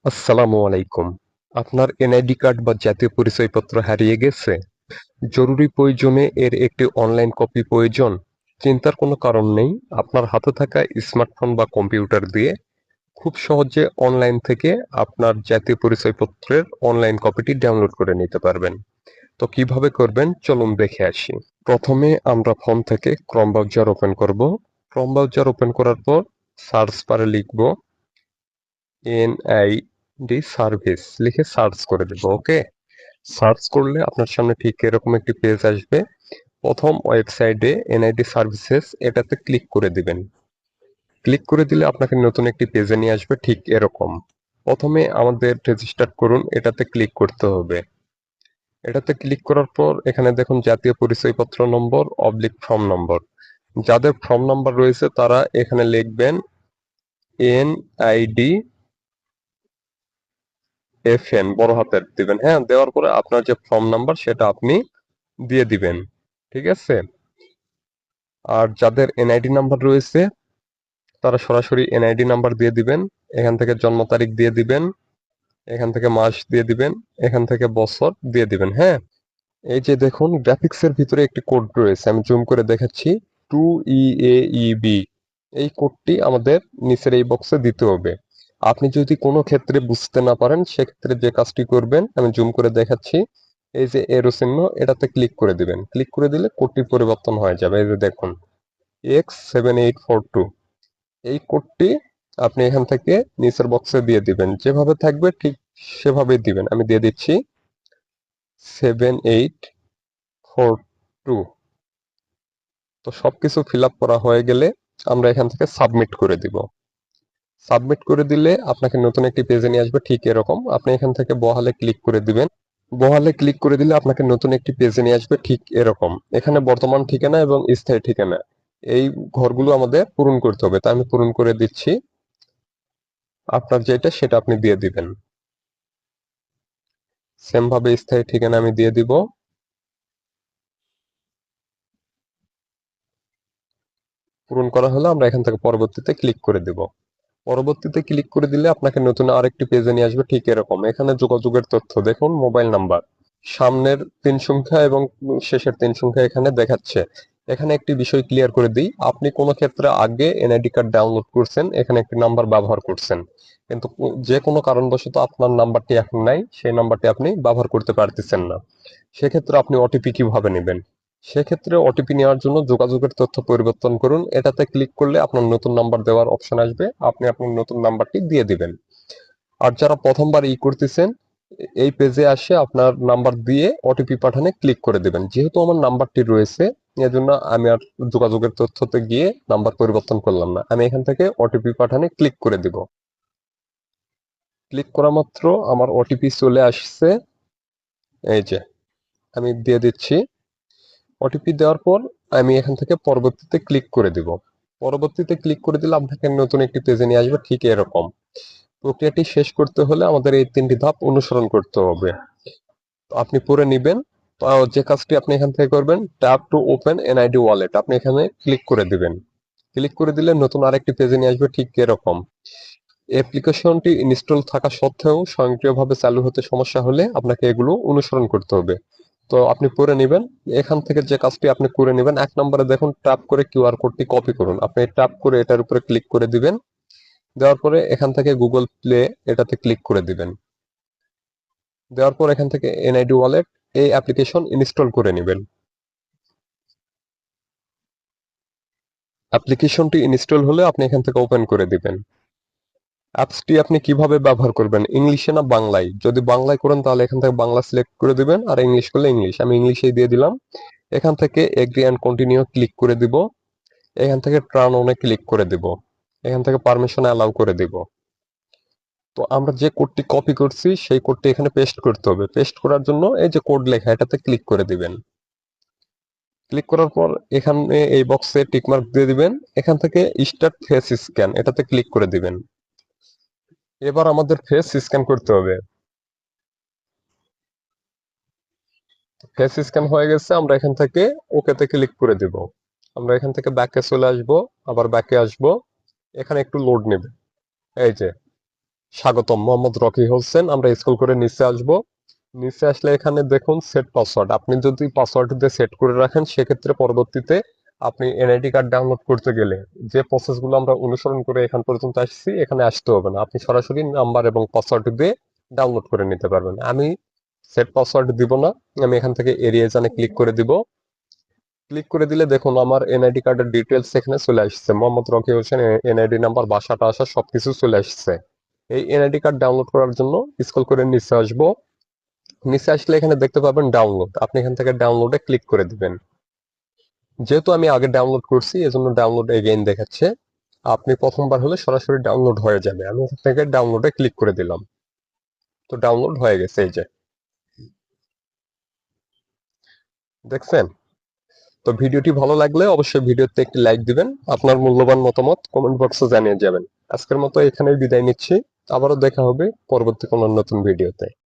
আসসালামু আলাইকুম। আপনার এনআইডি কার্ড বা জাতীয় পরিচয়পত্র হারিয়ে গেছে? জরুরি প্রয়োজনে এর একটি অনলাইন কপি প্রয়োজন? চিন্তার কোনো কারণ নেই। আপনার হাতে থাকা স্মার্টফোন বা কম্পিউটার দিয়ে খুব সহজে অনলাইন থেকে আপনার জাতীয় পরিচয়পত্রের অনলাইন কপিটি ডাউনলোড করে নিতে পারবেন। তো কিভাবে করবেন চলুন দেখে আসি। প্রথমে আমরা ফোন থেকে ক্রোম ব্রাউজার ওপেন করব। ক্রোম ব্রাউজার ওপেন করার পর সার্চ বারে লিখব এনআইডি সার্ভিস লিখে সার্চ করে দেব। ওকে, সার্চ করলে আপনার সামনে ঠিক এরকম একটি পেজ আসবে। প্রথম ওয়েবসাইটে এনআইডি সার্ভিসেস এটাতে ক্লিক করে দিবেন। ক্লিক করে দিলে আপনাকে নতুন একটি পেজে নিয়ে আসবে ঠিক এরকম। প্রথমে আমাদের রেজিস্টার করুন এটাতে ক্লিক করতে হবে। এটাতে ক্লিক করার পর এখানে দেখুন জাতীয় পরিচয়পত্র নম্বর অবলিক ফর্ম নম্বর। যাদের ফর্ম নাম্বার রয়েছে তারা এখানে লিখবেন এনআইডি FN বড় হাতের দিবেন। হ্যাঁ, দেওয়ার পরে আপনার যে ফর্ম নাম্বার সেটা আপনি দিয়ে দিবেন। ঠিক আছে? আর যাদের এনআইডি নাম্বার রয়েছে তারা সরাসরি এনআইডি নাম্বার দিয়ে দিবেন। এখান থেকে জন্ম তারিখ দিয়ে দিবেন, এখান থেকে মাস দিয়ে দিবেন, এখান থেকে বছর দিয়ে দিবেন। হ্যাঁ, এই যে দেখুন গ্রাফিক্সের ভিতরে একটি কোড রয়েছে, আমি জুম করে দেখাচ্ছি। 2EAEB এই কোডটি আমাদের নিচের এই বক্সে দিতে হবে। আপনি যদি কোনো ক্ষেত্রে বুঝতে না পারেন সেক্ষেত্রে যে কাজটি করবেন আমি জুম করে দেখাচ্ছি। এই যে এরো চিহ্ন এটাতে ক্লিক করে দিবেন। ক্লিক করে দিলে কোডটি পরিবর্তন হয়ে যাবে। এই যে দেখুন X7842 এই কোডটি আপনি এখান থেকে নিচের বক্সে দিয়ে দিবেন। যেভাবে থাকবে ঠিক সেভাবেই দিবেন। আমি দিয়ে দিচ্ছি 7842। তো সবকিছু ফিল আপ করা হয়ে গেলে আমরা এখান থেকে সাবমিট করে দিব। সাবমিট করে দিলে আপনাকে নতুন একটি পেজে নিয়ে আসবে ঠিক এরকম। আপনি এখান থেকে বহালে ক্লিক করে দিবেন। বহালে ক্লিক করে দিলে আপনাকে নতুন একটি পেজে নিয়ে আসবে ঠিক এরকম। এখানে বর্তমান ঠিকানা এবং স্থায়ী ঠিকানা এই ঘরগুলো আমাদের পূরণ করতে হবে, তাই আমি পূরণ করে দিচ্ছি। আপনার যেটা সেটা আপনি দিয়ে দিবেন। সেম ভাবে স্থায়ী ঠিকানা আমি দিয়ে দিব। পূরণ করা হলে আমরা এখান থেকে পরবর্তীতে ক্লিক করে দিব। পরবর্তীতে ক্লিক করে দিলে আপনাকে নতুন আরেকটি পেজে নিয়ে আসবে ঠিক এরকম। এখানে যোগাযোগের তথ্য দেখুন, মোবাইল নাম্বার, সামনের 3 সংখ্যা এবং শেষের 3 সংখ্যা এখানে দেখাচ্ছে। এখানে একটি বিষয় ক্লিয়ার করে দিই, আপনি কোনো ক্ষেত্রে আগে এনআইডি কার্ড ডাউনলোড করছেন, এখানে একটি নাম্বার ব্যবহার করছেন, কিন্তু যে কোনো কারণবশত আপনার নাম্বারটি এখন নাই, সেই নাম্বারটি আপনি ব্যবহার করতে পারতেছেন না। সেক্ষেত্রে আপনি ওটিপি কিভাবে নেবেন? সেক্ষেত্রে ওটিপি নেওয়ার জন্য যোগাযোগের তথ্য পরিবর্তন করুন এটাতে ক্লিক করলে আপনার নতুন নাম্বার দেওয়ার অপশন আসবে, আপনি আপনার নতুন নাম্বারটি দিয়ে দিবেন। আর যারা প্রথমবার করতেছেন এই পেজে আসে আপনার নাম্বার দিয়ে ওটিপি পাঠানে ক্লিক করে দিবেন। যেহেতু আমার নাম্বারটি রয়েছে এজন্য আমি আর যোগাযোগের তথ্যতে গিয়ে নাম্বার পরিবর্তন করলাম না, আমি এখান থেকে ওটিপি পাঠানে ক্লিক করে দিব। ক্লিক করা মাত্র আমার ওটিপি চলে আসছে। এই যে আমি দিয়ে দিচ্ছি। ওটিপি দেওয়ার পর আমি এখান থেকে পরবর্তীতে ক্লিক করে দিব। পরবর্তীতে ক্লিক করে দিলে আপনাকে নতুন একটি পেজে নিয়ে আসবে ঠিক এরকম। প্রক্রিয়াটি শেষ করতে হলে আমাদের এই 3টি ধাপ অনুসরণ করতে হবে। তো আপনি পড়ে নিবেন। তো যে কাজটি আপনি এখান থেকে করবেন, tap to open NID wallet আপনি এখানে ক্লিক করে দিবেন। ক্লিক করে দিলে নতুন আরেকটি পেজে নিয়ে আসবে ঠিক এরকম। অ্যাপ্লিকেশনটি ইনস্টল থাকা সত্ত্বেও স্বয়ংক্রিয়ভাবে চালু হতে সমস্যা হলে আপনাকে এগুলো অনুসরণ করতে হবে। তো আপনি পড়ে নিবেন। এখান থেকে যে কাজটি আপনি করে নিবেন, 1 নম্বরে দেখুন ট্যাপ করে কিউআর কোডটি কপি করুন। আপনি ট্যাপ করে এটার উপরে ক্লিক করে দিবেন। দেওয়ার পরে এখান থেকে গুগল প্লে এটাতে ক্লিক করে দিবেন। দেওয়ার পর এখান থেকে এনআইডি ওয়ালেট এই অ্যাপ্লিকেশন ইনস্টল করে নেবেন। অ্যাপ্লিকেশনটি ইনস্টল হলে আপনি এখান থেকে ওপেন করে দিবেন। অ্যাপসটি আপনি কিভাবে ব্যবহার করবেন, ইংলিশে না বাংলায়? যদি বাংলায় করেন তাহলে এখান থেকে বাংলা সিলেক্ট করে দিবেন, আর ইংলিশ করলে ইংলিশ। আমি ইংলিশেই দিয়ে দিলাম। এখান থেকে এগ্রি অ্যান্ড কন্টিনিউ ক্লিক করে দিব। এখান থেকে টার্ন অনে ক্লিক করে দিব। এখান থেকে পারমিশন অ্যালাউ করে দিব। তো আমরা যে কোডটি কপি করছি সেই কোডটি এখানে পেস্ট করতে হবে। পেস্ট করার জন্য এই যে কোড লেখা এটাতে ক্লিক করে দিবেন। ক্লিক করার পর এখানে এই বক্সে টিকমার্ক দিয়ে দিবেন। এখান থেকে স্টার্ট ফেস স্ক্যান এটাতে ক্লিক করে দিবেন। এবার আমাদের ফেস স্ক্যান করতে হবে। ফেস স্ক্যান হয়ে গেছে, আমরা এখান থেকে ওকেতে ক্লিক করে দিব। আমরা এখান থেকে ব্যাকে চলে আসব, আবার ব্যাকে আসব। এখানে একটু লোড নেবে। এই যে স্বাগতম, মোহাম্মদ রকি হোসেন। আমরা স্ক্রল করে নিচে আসব। নিচে আসলে এখানে দেখুন সেট পাসওয়ার্ড। আপনি যদি পাসওয়ার্ড দিয়ে সেট করে রাখেন, সেক্ষেত্রে পরবর্তীতে আপনি এনআইডি কার্ড ডাউনলোড করতে গেলে যে প্রসেসগুলো আমরা অনুসরণ করে এখান পর্যন্ত আসছি, এখানে আসতে হবে না। আপনি সরাসরি নাম্বার এবং পাসওয়ার্ড দিয়ে ডাউনলোড করে নিতে পারবেন। আমি সেট পাসওয়ার্ড দিব না, আমি এখান থেকে এরিয়া জানে ক্লিক করে দিব। ক্লিক করে দিলে দেখুন আমার এনআইডি কার্ডের ডিটেলস এখানে চলে আসছে। Mohammad Rocky Hossain, NID number, বাসাটা আসা সবকিছু চলে আসছে। এই এনআইডি কার্ড ডাউনলোড করার জন্য স্ক্রল করে নিচে আসবো। নিচে আসলে এখানে দেখতে পাবেন ডাউনলোড। আপনি এখান থেকে ডাউনলোডে ক্লিক করে দিবেন। যেহেতু আমি আগে ডাউনলোড করছি, এজন্য ডাউনলোড এগেইন দেখাচ্ছে। আপনি প্রথমবার হলে সরাসরি ডাউনলোড হয়ে যাবে। আমি এখান থেকে ডাউনলোডে ক্লিক করে দিলাম। তো ডাউনলোড হয়ে গেছে, এই যে দেখছেন। তো ভিডিওটি ভালো লাগলে অবশ্যই ভিডিওতে একটি লাইক দিবেন। আপনার মূল্যবান মতামত কমেন্ট বক্সে জানিয়ে যাবেন। আজকের মতো এখানেই বিদায় নিচ্ছি। আবারও দেখা হবে পরবর্তী কোনো নতুন ভিডিওতে।